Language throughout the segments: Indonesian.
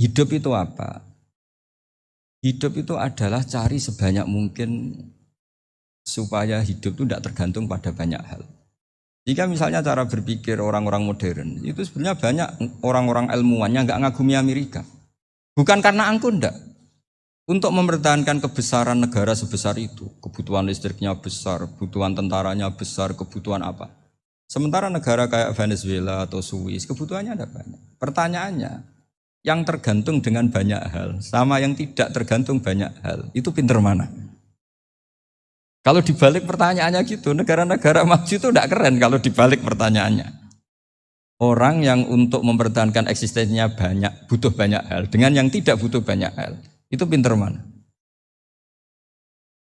Hidup itu apa? Hidup itu adalah cari sebanyak mungkin supaya hidup itu tidak tergantung pada banyak hal. Jika misalnya cara berpikir orang-orang modern, itu sebenarnya banyak orang-orang ilmuwannya nggak ngagumi Amerika. Bukan karena angkuh ndak. Untuk mempertahankan kebesaran negara sebesar itu, kebutuhan listriknya besar, kebutuhan tentaranya besar, kebutuhan apa. Sementara negara kayak Venezuela atau Swiss, kebutuhannya ada banyak. Pertanyaannya, yang tergantung dengan banyak hal sama yang tidak tergantung banyak hal, itu pinter mana? Kalau dibalik pertanyaannya gitu, negara-negara maju itu tidak keren kalau dibalik pertanyaannya. Orang yang untuk mempertahankan eksistensinya banyak, butuh banyak hal, dengan yang tidak butuh banyak hal, itu pinter mana?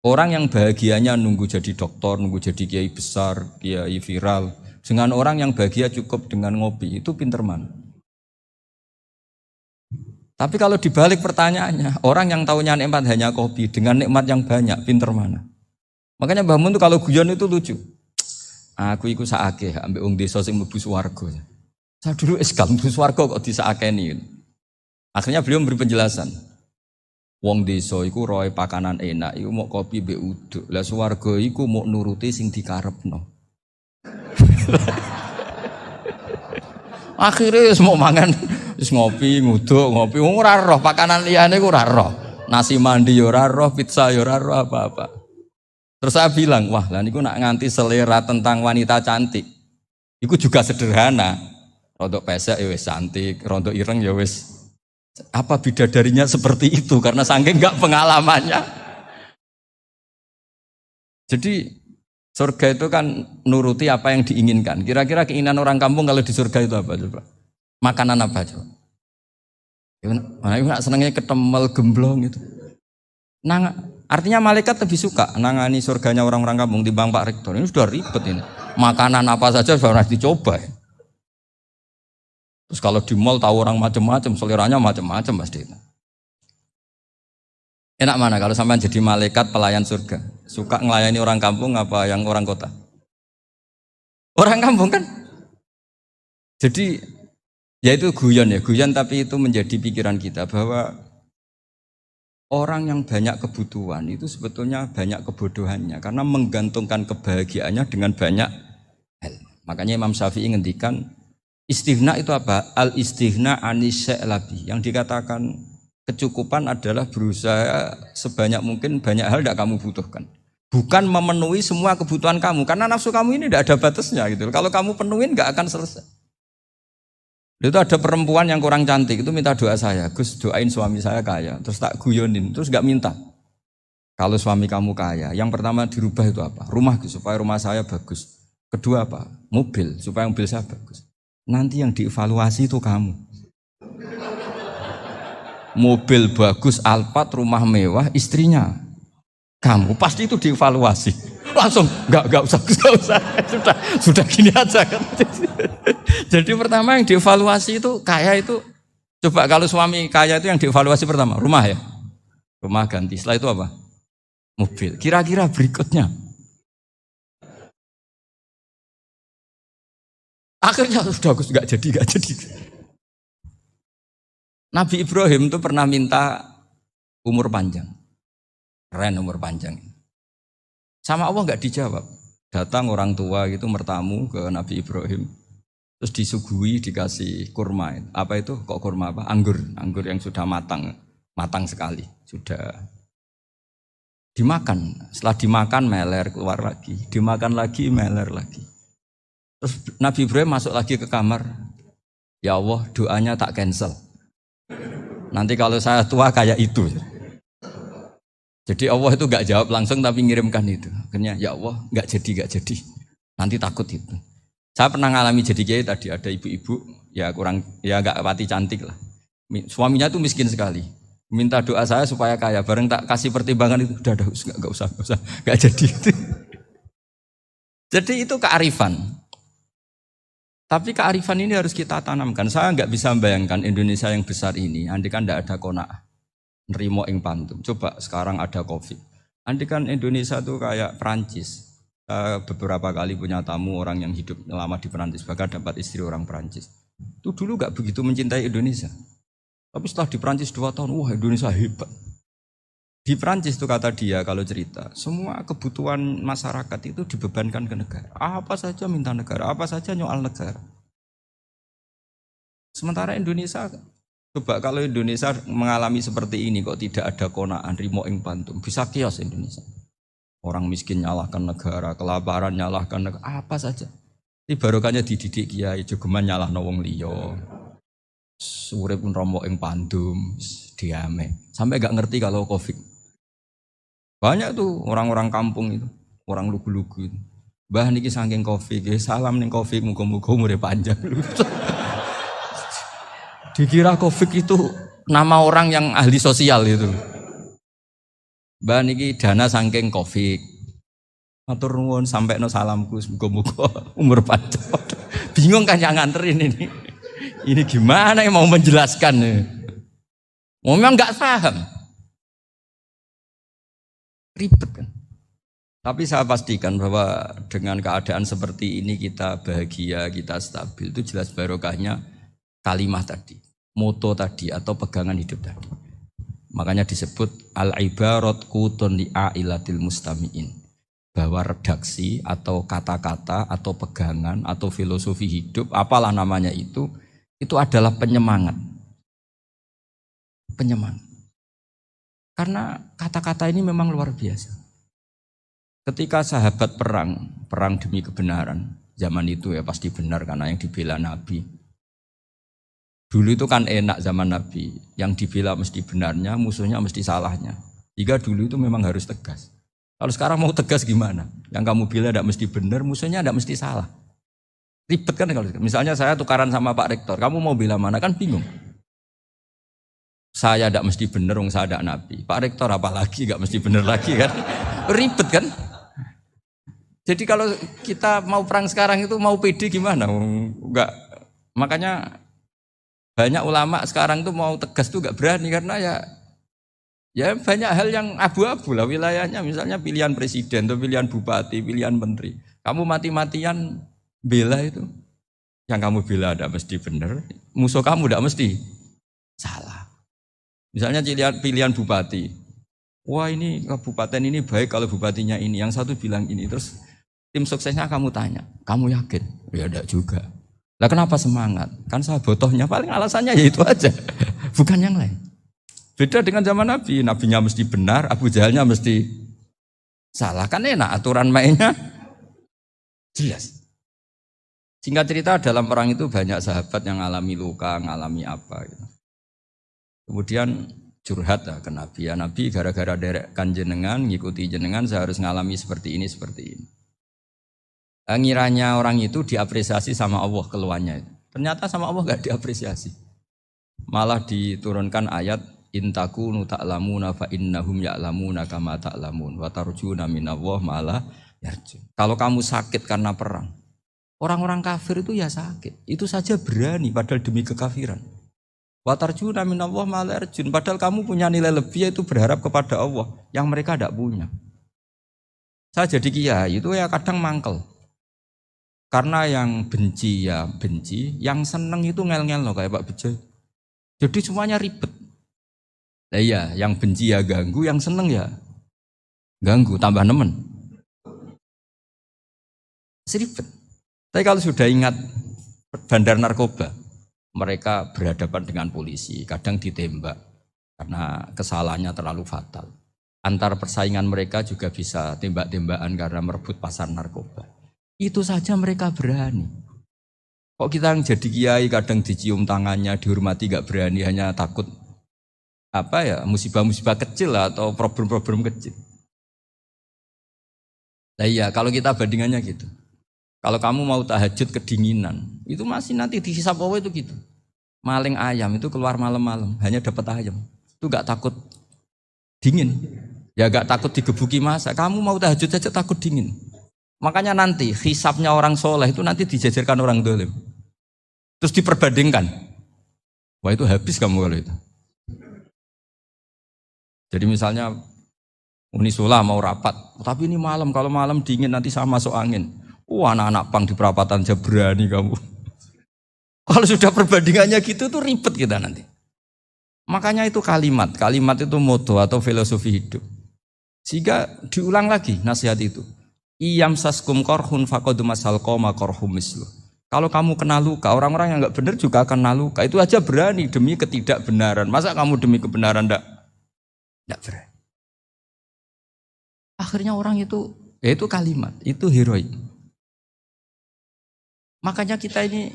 Orang yang bahagianya nunggu jadi dokter, nunggu jadi kiai besar, kiai viral, dengan orang yang bahagia cukup dengan ngopi, itu pinter mana? Tapi kalau dibalik pertanyaannya, orang yang tahunya nikmat hanya kopi, dengan nikmat yang banyak, pinter mana? Makanya Mbah Mun tuh kalau guyon itu lucu. Aku iku sakake ambek wong desa sing mlebu swarga. Saya dulu eskal mlebu swarga kok disakeni. Akhirnya beliau memberi penjelasan. Wong desa iku roe pakanan enak, iku mau kopi mbek uduk. Lah swarga iku mau nuruti sing dikarepno. Akhirnya wis mau mangan wis ngopi, nguduk, ngopi ora roh pakanan liyane ku ora roh. Nasi mandi yo ora roh, pizza yo ora roh apa-apa. Terus saya bilang, wah lah niku nak nganti selera tentang wanita cantik. Iku juga sederhana. Rontok pesek ya wis cantik, rontok ireng ya wis. Apa bidadarinya seperti itu karena saking enggak pengalamannya. Jadi surga itu kan nuruti apa yang diinginkan. Kira-kira keinginan orang kampung kalau di surga itu apa coba? Makanan apa coba? Nah, ibu nak senangnya ketemel gemblong gitu. Nah, artinya malaikat lebih suka nangani surganya orang-orang kampung di Bang Pak Rektor. Ini sudah ribet ini. Makanan apa saja sudah harus dicoba. Terus kalau di mall tahu orang macam-macam, seleranya macam-macam pasti. Enak mana kalau sampai jadi malaikat pelayan surga? Suka ngelayani orang kampung apa yang orang kota? Orang kampung kan? Jadi ya itu guyon tapi itu menjadi pikiran kita bahwa orang yang banyak kebutuhan itu sebetulnya banyak kebodohannya karena menggantungkan kebahagiaannya dengan banyak hal. Makanya Imam Syafi'i ngendikan istighna itu apa? Al-istighna anisya'i. Yang dikatakan kecukupan adalah berusaha sebanyak mungkin banyak hal tidak kamu butuhkan. Bukan memenuhi semua kebutuhan kamu karena nafsu kamu ini tidak ada batasnya gitu. Kalau kamu penuhin nggak akan selesai. Itu ada perempuan yang kurang cantik itu minta doa saya, Gus doain suami saya kaya, terus tak guyonin, terus gak minta. Kalau suami kamu kaya, yang pertama dirubah itu apa? Rumah Gus, supaya rumah saya bagus. Kedua apa? Mobil, supaya mobil saya bagus. Nanti yang dievaluasi itu kamu. Mobil bagus, Alphard, rumah mewah, istrinya kamu, pasti itu dievaluasi. Langsung enggak usah sudah gini aja kan. Jadi pertama yang dievaluasi itu kaya itu coba kalau suami kaya itu yang dievaluasi pertama rumah ya, rumah ganti. Setelah itu apa? Mobil. Kira-kira berikutnya akhirnya sudah Gus nggak jadi. Nabi Ibrahim itu pernah minta umur panjang, keren umur panjang. Sama Allah nggak dijawab. Datang orang tua gitu mertamu ke Nabi Ibrahim, terus disuguhi dikasih kurma. Apa itu? Kok kurma apa? Anggur yang sudah matang sekali, sudah dimakan. Setelah dimakan meler keluar lagi, dimakan lagi meler lagi. Terus Nabi Ibrahim masuk lagi ke kamar. Ya Allah, doanya tak cancel. Nanti kalau saya tua kayak itu. Jadi Allah itu gak jawab langsung tapi ngirimkan itu. Akhirnya ya Allah gak jadi. Nanti takut itu. Saya pernah ngalami jadi kiai tadi ada ibu-ibu ya gak pati cantik lah. Suaminya tuh miskin sekali. Minta doa saya supaya kaya. Bareng tak kasih pertimbangan itu udah gak usah gak jadi. Jadi itu kearifan. Tapi kearifan ini harus kita tanamkan. Saya nggak bisa membayangkan Indonesia yang besar ini, andai kan tidak ada qanaah, nerimo ing pantum. Coba sekarang ada Covid. Andai kan Indonesia itu kayak Perancis. Beberapa kali punya tamu orang yang hidup lama di Perancis, bahkan dapat istri orang Perancis. Itu dulu nggak begitu mencintai Indonesia. Tapi setelah di Prancis 2 tahun, wah Indonesia hebat. Di Prancis itu kata dia kalau cerita, semua kebutuhan masyarakat itu dibebankan ke negara. Apa saja minta negara, apa saja nyoal negara. Sementara Indonesia, coba kalau Indonesia mengalami seperti ini kok tidak ada konaan, rimo ing pantum, bisa kios Indonesia. Orang miskin nyalahkan negara, kelaparan nyalahkan negara, apa saja. Ini barokahnya dididik kiai, jogeman nyalahno wong liya. Urip pun romo ing pandum, diame. Sampai gak ngerti kalau Covid. Banyak tuh orang-orang kampung itu, orang lugu-lugu itu. Mbah niki saking Covid, salam ning Covid, muga-muga umure panjang. Dikira Covid itu nama orang yang ahli sosial itu. Mbah niki dana saking Covid. Matur nuwun sampai no salamku, muga-muga umur panjang. Bingung kan yang nganterin ini. Ini gimana yang mau menjelaskan? Memang nggak paham, ribet kan. Tapi saya pastikan bahwa dengan keadaan seperti ini kita bahagia, kita stabil, itu jelas barokahnya kalimah tadi, moto tadi atau pegangan hidup tadi. Makanya disebut al-ibarat qutun li'ailatil mustami'in. Bahwa redaksi atau kata-kata atau pegangan atau filosofi hidup, apalah namanya itu adalah penyemangat. Penyemangat. Karena kata-kata ini memang luar biasa. Ketika sahabat perang demi kebenaran, zaman itu ya pasti benar karena yang dibela Nabi. Dulu itu kan enak zaman Nabi, yang dibela mesti benarnya, musuhnya mesti salahnya. Jika dulu itu memang harus tegas. Kalau sekarang mau tegas gimana? Yang kamu bela tidak mesti benar, musuhnya tidak mesti salah. Ribet kan kalau misalnya saya tukaran sama Pak Rektor, kamu mau bela mana kan bingung. Saya tidak mesti benar, saya tidak Nabi. Pak Rektor apalagi nggak mesti benar lagi kan? Ribet kan? Jadi kalau kita mau perang sekarang itu mau pede gimana? Enggak. Makanya banyak ulama sekarang tuh mau tegas tuh nggak berani karena ya banyak hal yang abu-abu lah wilayahnya. Misalnya pilihan presiden atau pilihan bupati, pilihan menteri. Kamu mati-matian bela itu, yang kamu bela tidak mesti benar, musuh kamu tidak mesti salah. Misalnya pilihan bupati, wah ini kabupaten ini baik kalau bupatinya ini, yang satu bilang ini, terus tim suksesnya kamu tanya, kamu yakin? Ya tidak juga. Lah kenapa semangat? Kan saya botohnya, paling alasannya ya itu aja, bukan yang lain. Beda dengan zaman Nabi, nabinya mesti benar, Abu Jahalnya mesti salah, kan enak aturan mainnya jelas. Singkat cerita dalam perang itu banyak sahabat yang ngalami luka, ngalami apa gitu. Kemudian curhat ke Nabi, ya Nabi gara-gara derekkan jenengan, ngikuti jenengan saya harus ngalami seperti ini, seperti ini. Ngiranya orang itu diapresiasi sama Allah keluarnya itu. Ternyata sama Allah gak diapresiasi. Malah diturunkan ayat intakunu ta'lamuna fa innahum ya'lamuna kama ta'lamun wa tarjuna minallah ma'ala yarjun. Kalau kamu sakit karena perang, orang-orang kafir itu ya sakit, itu saja berani padahal demi kekafiran. Wa tarjuna minallah ma la yarjun, padahal kamu punya nilai lebih yaitu berharap kepada Allah yang mereka tidak punya. Saya jadi kiai itu ya kadang mangkel. Karena yang benci ya benci, yang seneng itu ngel-ngel loh kayak Pak Bejo. Jadi semuanya ribet. Nah iya, yang benci ya ganggu, yang seneng ya ganggu, tambah nemen. Seribet. Tapi kalau sudah ingat bandar narkoba, mereka berhadapan dengan polisi, kadang ditembak karena kesalahannya terlalu fatal. Antar persaingan mereka juga bisa tembak-tembakan karena merebut pasar narkoba. Itu saja mereka berani. Kok kita yang jadi kiai kadang dicium tangannya, dihormati gak berani, hanya takut musibah-musibah kecil atau problem-problem kecil. Nah iya, kalau kita bandingannya gitu. Kalau kamu mau tahajud kedinginan, itu masih nanti dihisab Allah itu gitu. Maling ayam itu keluar malam-malam, hanya dapat ayam. Itu gak takut dingin. Ya gak takut digebuki masa. Kamu mau tahajud saja takut dingin. Makanya nanti hisabnya orang soleh itu nanti dijajarkan orang dolim. Terus diperbandingkan. Wah itu habis kamu kalau itu. Jadi misalnya Unisula mau rapat, tapi ini malam, kalau malam dingin nanti sama masuk angin. Anak-anak pang di perapatan aja berani kamu. Kalau sudah perbandingannya gitu tuh ribet kita nanti. Makanya itu kalimat itu moto atau filosofi hidup. Sehingga diulang lagi nasihat itu. Iyam saskum korhun fakodu masal koma korhum mislu. Kalau kamu kena luka, orang-orang yang nggak benar juga akan kena luka. Itu aja berani demi ketidakbenaran. Masa kamu demi kebenaran enggak berani? Akhirnya orang itu, ya itu kalimat, itu heroik. Makanya kita ini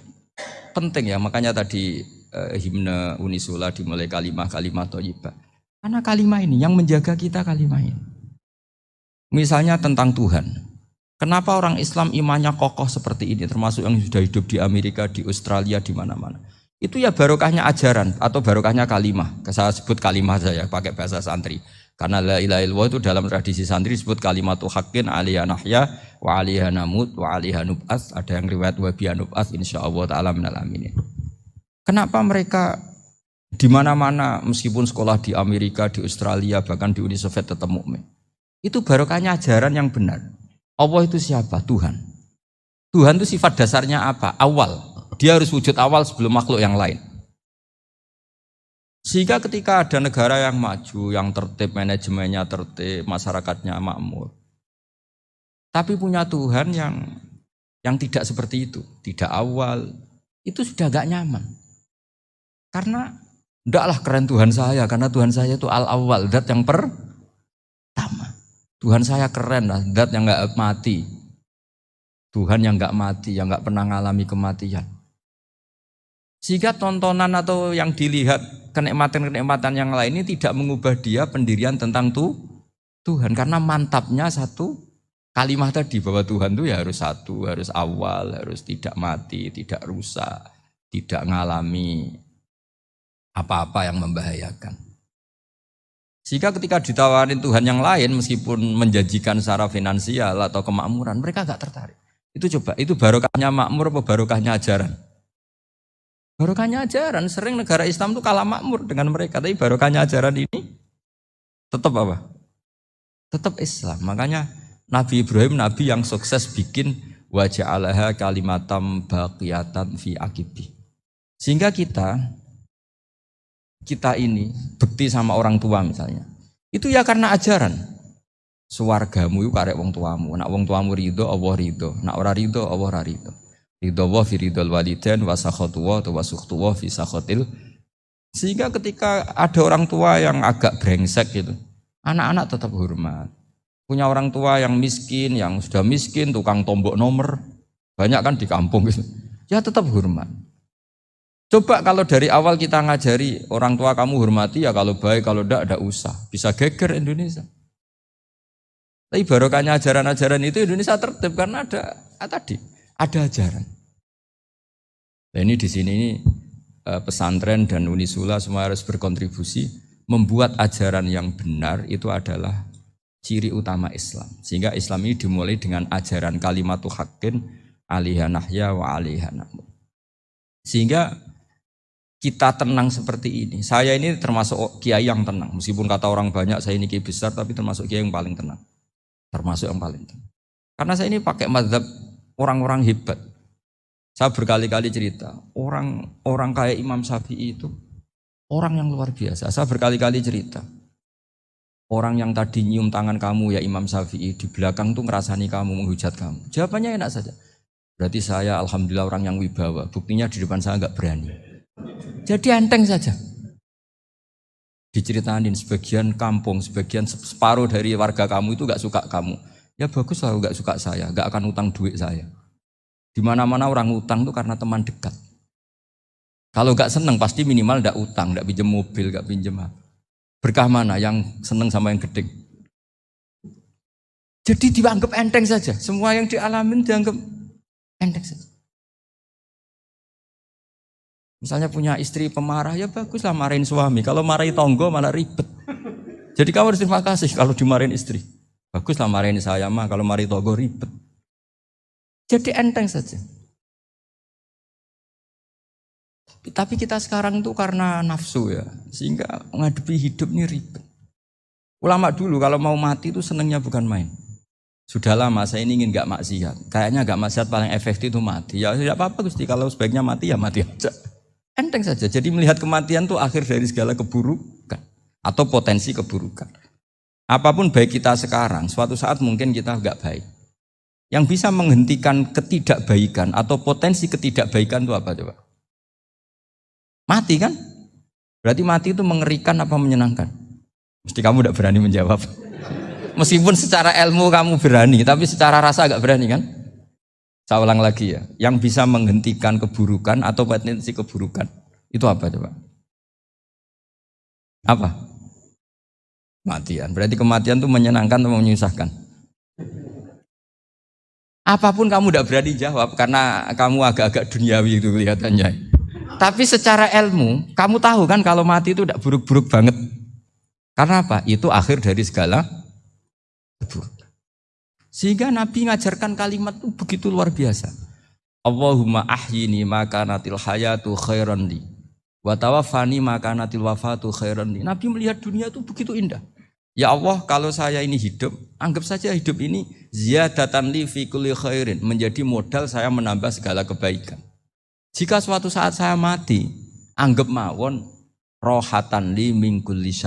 penting ya, makanya tadi himne Unisula dimulai kalimat thayyibah. Karena kalimat ini yang menjaga kita kalimat ini. Misalnya tentang Tuhan. Kenapa orang Islam imannya kokoh seperti ini, termasuk yang sudah hidup di Amerika, di Australia, di mana-mana. Itu ya barokahnya ajaran atau barokahnya kalimah. Saya sebut kalimah saya pakai bahasa santri. Karena la ilaha illallah itu dalam tradisi santri disebut kalimatu haqqin alaiha nahya wa alaiha namut wa alaiha nub'ats. Ada yang riwayat wa biha nub'ats insyaallah taala minal aminin. Kenapa mereka di mana-mana meskipun sekolah di Amerika, di Australia, bahkan di Uni Soviet tetap mukmin? Itu barokahnya ajaran yang benar. Allah itu siapa? Tuhan. Tuhan itu sifat dasarnya apa? Awal. Dia harus wujud awal sebelum makhluk yang lain. Sehingga ketika ada negara yang maju, yang tertib, manajemennya tertib, masyarakatnya makmur. Tapi punya Tuhan yang tidak seperti itu. Tidak awal. Itu sudah gak nyaman. Karena ndaklah keren Tuhan saya, karena Tuhan saya itu al-awwal, zat yang pertama. Tuhan saya keren lah, zat yang enggak mati. Tuhan yang enggak mati, yang enggak pernah mengalami kematian. Sehingga tontonan atau yang dilihat kenikmatan-kenikmatan yang lain ini tidak mengubah dia pendirian tentang Tuhan. Karena mantapnya satu kalimat tadi bahwa Tuhan itu ya harus satu, harus awal, harus tidak mati, tidak rusak, tidak mengalami apa-apa yang membahayakan. Sehingga ketika ditawarin Tuhan yang lain meskipun menjanjikan secara finansial atau kemakmuran, mereka gak tertarik. Itu coba, itu barokahnya makmur apa barokahnya ajaran? Barokahnya ajaran. Sering negara Islam itu kalah makmur dengan mereka, tapi barokahnya ajaran ini tetap apa? Tetap Islam. Makanya Nabi Ibrahim, Nabi yang sukses bikin wa ja'alaha kalimatam baqiyatan fi aqibi. Sehingga kita ini bekti sama orang tua misalnya, itu ya karena ajaran. Suwargamu itu karek wong tuamu. Nak wong tuamu ridho, Allah ridho. Nak ora ridho, Allah ora ridho. Ridho wa fi ridhol walidain wa sakhatu wa sukhtu wa fi sakhatil. Sehingga ketika ada orang tua yang agak brengsek gitu, anak-anak tetap hormat. Punya orang tua yang miskin, yang sudah miskin, tukang tombok nomor, banyak kan di kampung gitu. Ya tetap hormat. Coba kalau dari awal kita ngajari orang tua kamu hormati ya, kalau baik, kalau enggak usah. Bisa geger Indonesia. Tapi barokahnya ajaran-ajaran itu Indonesia tertib karena ada ajaran. Nah ini di sini pesantren dan Unisula semua harus berkontribusi membuat ajaran yang benar itu adalah ciri utama Islam. Sehingga Islam ini dimulai dengan ajaran kalimatu haqqin alaiha nahya wa alaiha namut. Sehingga kita tenang seperti ini. Saya ini termasuk kiai yang tenang. Meskipun kata orang banyak saya ini kiai besar, tapi termasuk kiai yang paling tenang. Termasuk yang paling tenang. Karena saya ini pakai mazhab orang-orang hebat. Saya berkali-kali cerita, orang kayak Imam Syafi'i itu orang yang luar biasa. Saya berkali-kali cerita, orang yang tadi nyium tangan kamu ya Imam Syafi'i, di belakang tuh ngerasani kamu, menghujat kamu. Jawabannya enak saja. Berarti saya alhamdulillah orang yang wibawa. Buktinya di depan saya enggak berani. Jadi enteng saja. Diceritain sebagian kampung, sebagian separuh dari warga kamu itu enggak suka kamu. Ya bagus lah enggak suka saya, enggak akan utang duit saya. Di mana-mana orang utang itu karena teman dekat. Kalau enggak seneng pasti minimal enggak utang, enggak pinjam mobil, enggak pinjam apa. Berkah mana yang seneng sama yang gede. Jadi dianggap enteng saja. Semua yang dialamin dianggap enteng saja. Misalnya punya istri pemarah, ya baguslah marahin suami. Kalau marahin tonggo malah ribet. Jadi kamu harus terima kasih kalau dimarahin istri. Baguslah marahin saya mah, kalau marahin tonggo ribet. Jadi enteng saja. Tapi kita sekarang tuh karena nafsu ya, sehingga menghadapi hidup ini ribet. Ulama dulu kalau mau mati itu senengnya bukan main. Sudah lama saya ini ingin gak maksiat. Kayaknya gak maksiat paling efektif itu mati. Ya tidak apa-apa Gusti, kalau sebaiknya mati ya mati aja. Enteng saja. Jadi melihat kematian itu akhir dari segala keburukan atau potensi keburukan. Apapun baik kita sekarang, suatu saat mungkin kita nggak baik. Yang bisa menghentikan ketidakbaikan atau potensi ketidakbaikan itu apa coba? Mati kan? Berarti mati itu mengerikan apa menyenangkan? Mesti kamu tidak berani menjawab. Meskipun secara ilmu kamu berani, tapi secara rasa agak berani kan? Saya ulang lagi ya, yang bisa menghentikan keburukan atau potensi keburukan itu apa coba? Apa? Kematian. Berarti kematian itu menyenangkan atau menyusahkan? Apapun kamu tidak berani jawab karena kamu agak-agak duniawi itu kelihatannya. Tapi secara ilmu, kamu tahu kan kalau mati itu tidak buruk-buruk banget. Karena apa? Itu akhir dari segala keburukan. Sehingga Nabi ngajarkan kalimat itu begitu luar biasa. Allahumma ahyini maka natil hayatu khairan li wa tawaffani maka natil wafatu khairan li. Nabi melihat dunia itu begitu indah. Ya Allah, kalau saya ini hidup, anggap saja hidup ini ziyadatan li fi kulli khairin, menjadi modal saya menambah segala kebaikan. Jika suatu saat saya mati, anggap mawon rohatan li min kulli syarr.